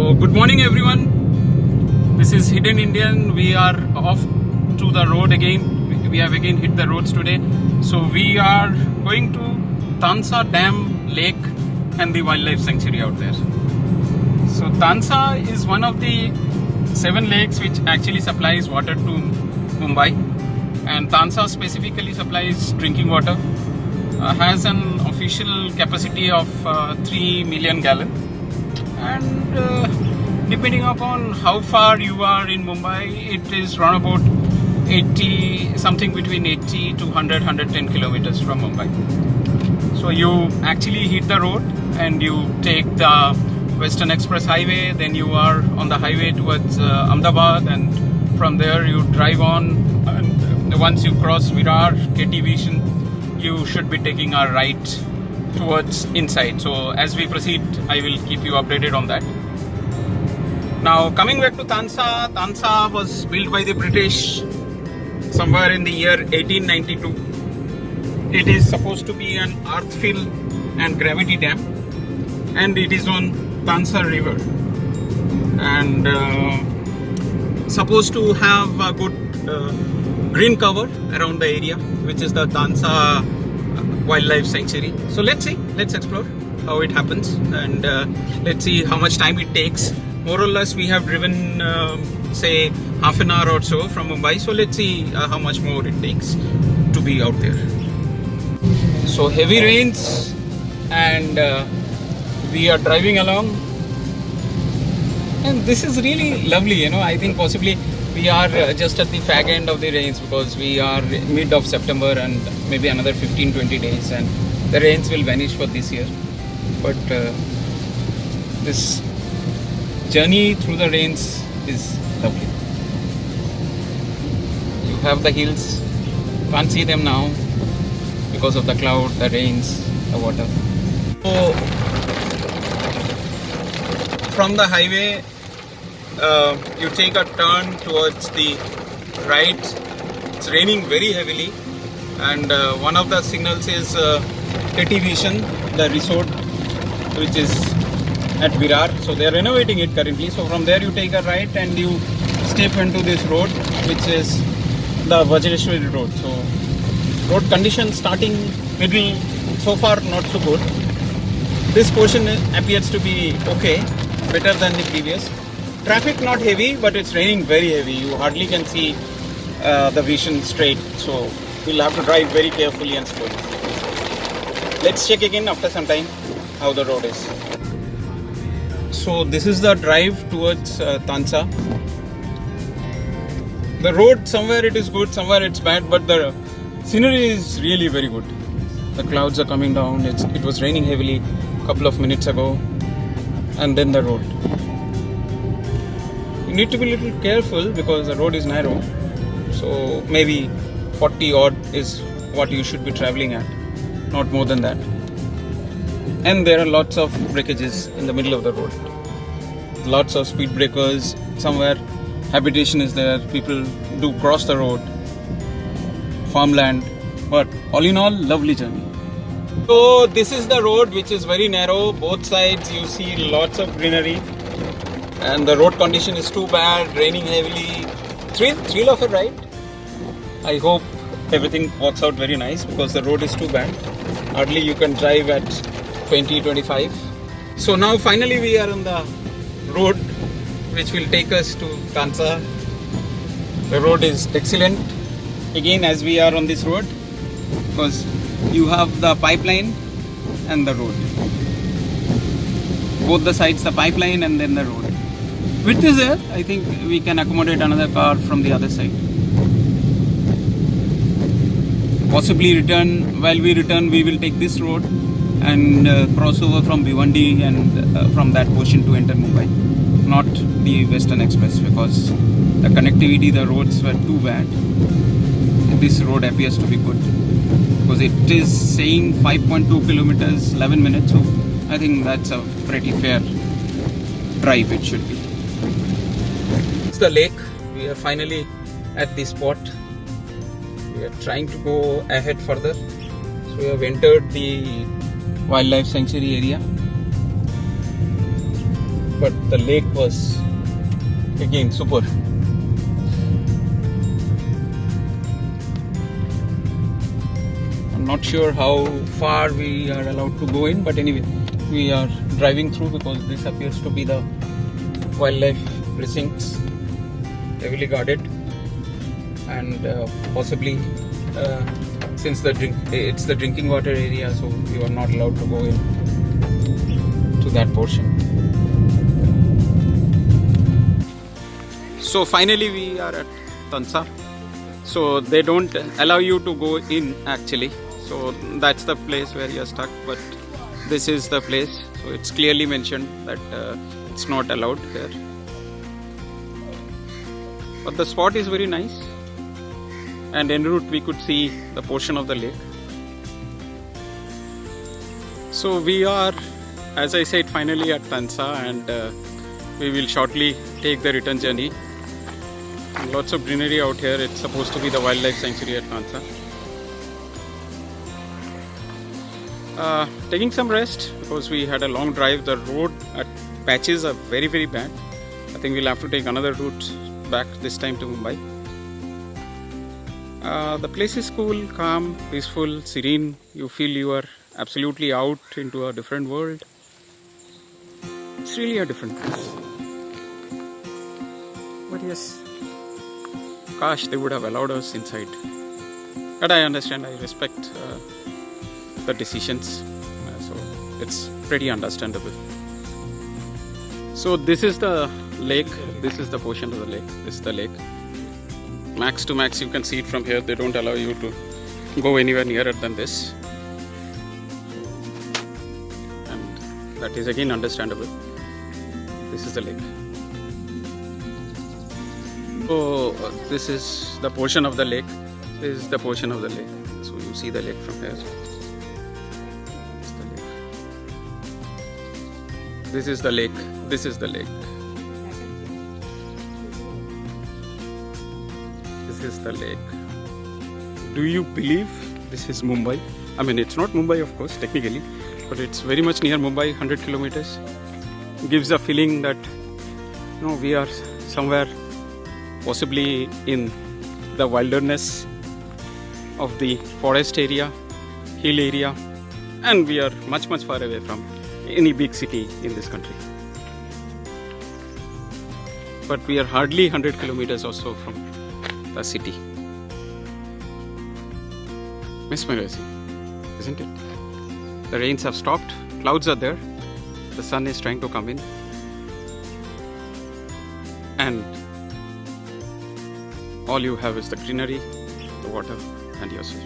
So good morning everyone. This is Hidden Indian. We are off to the road again. We have again hit the roads today. So we are going to Tansa Dam Lake and the wildlife sanctuary out there. So Tansa is one of the 7 lakes which actually supplies water to Mumbai, and Tansa specifically supplies drinking water. Has an official capacity of 3 million gallons. And depending upon how far you are in Mumbai, it is around about 80, something between 80 to 100, 110 kilometers from Mumbai. So you actually hit the road and you take the Western Express Highway, then you are on the highway towards Ahmedabad, and from there you drive on, and once you cross Virar, KT Vision, you should be taking a right towards inside. So as we proceed, I will keep you updated on that. Now coming back to Tansa, Tansa was built by the British somewhere in the year 1892. It is supposed to be an earth-fill and gravity dam, and it is on Tansa river, and supposed to have a good green cover around the area, which is the Tansa wildlife sanctuary. So let's explore how it happens, and let's see how much time it takes. More or less we have driven say half an hour or so from Mumbai, so let's see how much more it takes to be out there. So heavy rains, and we are driving along, and this is really lovely. I think possibly we are just at the fag end of the rains, because we are mid of September and maybe another 15-20 days and the rains will vanish for this year. But this journey through the rains is lovely. You have the hills, can't see them now because of the cloud, the rains, the water. So from the highway, you take a turn towards the right. It's raining very heavily, and one of the signals is KT Vision, the resort which is at Virar. So they are renovating it currently. So from there you take a right and you step into this road, which is the Vajreshwari road. So road condition starting middle, so far not so good. This portion appears to be okay, better than the previous. Traffic not heavy, but it's raining very heavy. You hardly can see the vision straight. So we'll have to drive very carefully and slowly. Let's check again after some time how the road is. So this is the drive towards Tansa. The road, somewhere it is good, somewhere it's bad, but the scenery is really very good. The clouds are coming down. It was raining heavily a couple of minutes ago, and then the road. You need to be a little careful because the road is narrow, so maybe 40 odd is what you should be traveling at, not more than that. And there are lots of breakages in the middle of the road, lots of speed breakers. Somewhere habitation is there, people do cross the road, farmland, but all in all, lovely journey. So this is the road, which is very narrow. Both sides you see lots of greenery, and the road condition is too bad, raining heavily. Thrill of a ride. I hope everything works out very nice, because the road is too bad. Hardly you can drive at 20-25. So now finally we are on the road which will take us to Tansa. The road is excellent. Again, as we are on this road, because you have the pipeline and the road. Both the sides, the pipeline and then the road. Width is there. I think we can accommodate another car from the other side. Possibly return. While we return, we will take this road and cross over from Bhiwandi and from that portion to enter Mumbai. Not the Western Express, because the connectivity, the roads were too bad. This road appears to be good, because it is saying 5.2 kilometers, 11 minutes. So I think that's a pretty fair drive it should be. It's the lake. We are finally at the spot. We are trying to go ahead further. So we have entered the wildlife sanctuary area. but the lake was again super. I'm not sure how far we are allowed to go in, but anyway, we are driving through because this appears to be the wildlife precincts, heavily guarded, and possibly since it's the drinking water area, so you are not allowed to go in to that portion. So finally we are at Tansa. So they don't allow you to go in actually. So that's the place where you are stuck, but this is the place. So it's clearly mentioned that it's not allowed here. But the spot is very nice. And en route we could see the portion of the lake. So we are, as I said, finally at Tansa, and we will shortly take the return journey. Lots of greenery out here. It's supposed to be the wildlife sanctuary at Tansa. Taking some rest because we had a long drive. The road at patches are very, very bad. I think we'll have to take another route back, this time to Mumbai. The place is cool, calm, peaceful, serene. You feel you are absolutely out into a different world. It's really a different place. But yes, gosh, they would have allowed us inside. But I understand, I respect the decisions. So it's pretty understandable. So this is the lake. This is the portion of the lake. This is the lake. Max to max, you can see it from here. They don't allow you to go anywhere nearer than this. And that is again understandable. This is the lake. So this is the portion of the lake. This is the portion of the lake. So you see the lake from here. This is the lake. This is the lake. This is the lake. Do you believe this is Mumbai? I mean, it's not Mumbai, of course, technically, but it's very much near Mumbai, 100 kilometers. Gives a feeling that, you know, we are somewhere possibly in the wilderness of the forest area, hill area, and we are much, much far away from any big city in this country. But we are hardly 100 kilometers or so from the city. Mesmerizing, isn't it? The rains have stopped, clouds are there, the sun is trying to come in, and all you have is the greenery, the water, and yourself.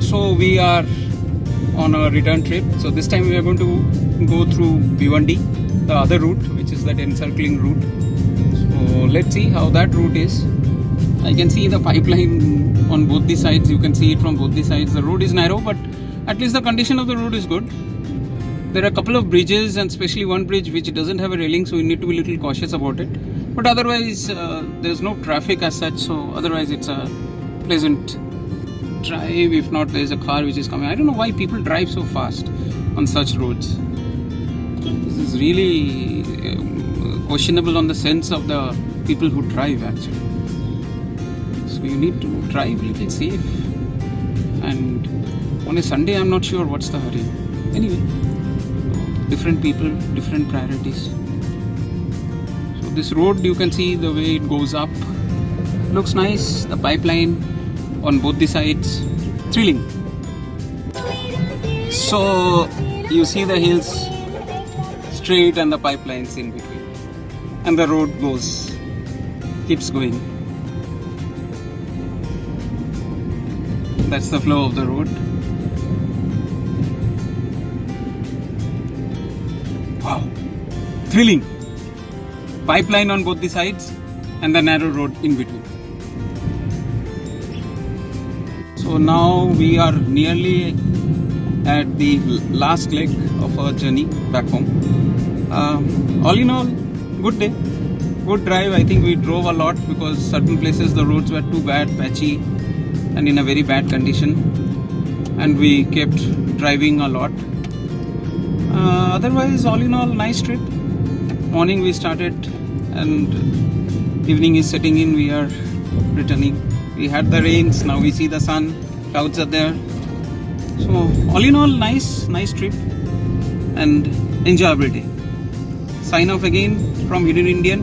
So we are on a return trip. So this time we are going to go through Bhiwandi, the other route, which is that encircling route. So let's see how that route is. I can see the pipeline on both the sides. You can see it from both the sides. The road is narrow, but at least the condition of the road is good. There are a couple of bridges, and especially one bridge which doesn't have a railing, so you need to be a little cautious about it. But otherwise, there's no traffic as such, so otherwise it's a pleasant drive. If not, there's a car which is coming. I don't know why people drive so fast on such roads. This is really questionable on the sense of the people who drive actually. So you need to drive a little safe. And on a Sunday, I'm not sure what's the hurry. Anyway, different people, different priorities. So this road, you can see the way it goes up. Looks nice. The pipeline on both the sides. Thrilling. So you see the hills straight and the pipelines in between. And the road keeps going. That's the flow of the road. Wow. Thrilling. Pipeline on both the sides and the narrow road in between. So now we are nearly at the last leg of our journey back home. All in all, good day, good drive. I think we drove a lot because certain places the roads were too bad, patchy, and in a very bad condition, and we kept driving a lot. Otherwise, all in all, nice trip. morning we started and evening is setting in. We are returning. We had the rains, now we see the sun, clouds are there. So all in all, nice trip and enjoyable day. Sign off again from Hidden Indian.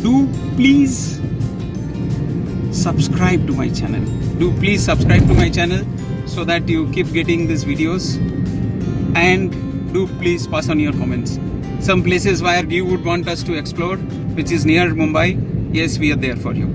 Do please subscribe to my channel. Do please subscribe to my channel so that you keep getting these videos, and do please pass on your comments. Some places where you would want us to explore, which is near Mumbai, yes, we are there for you.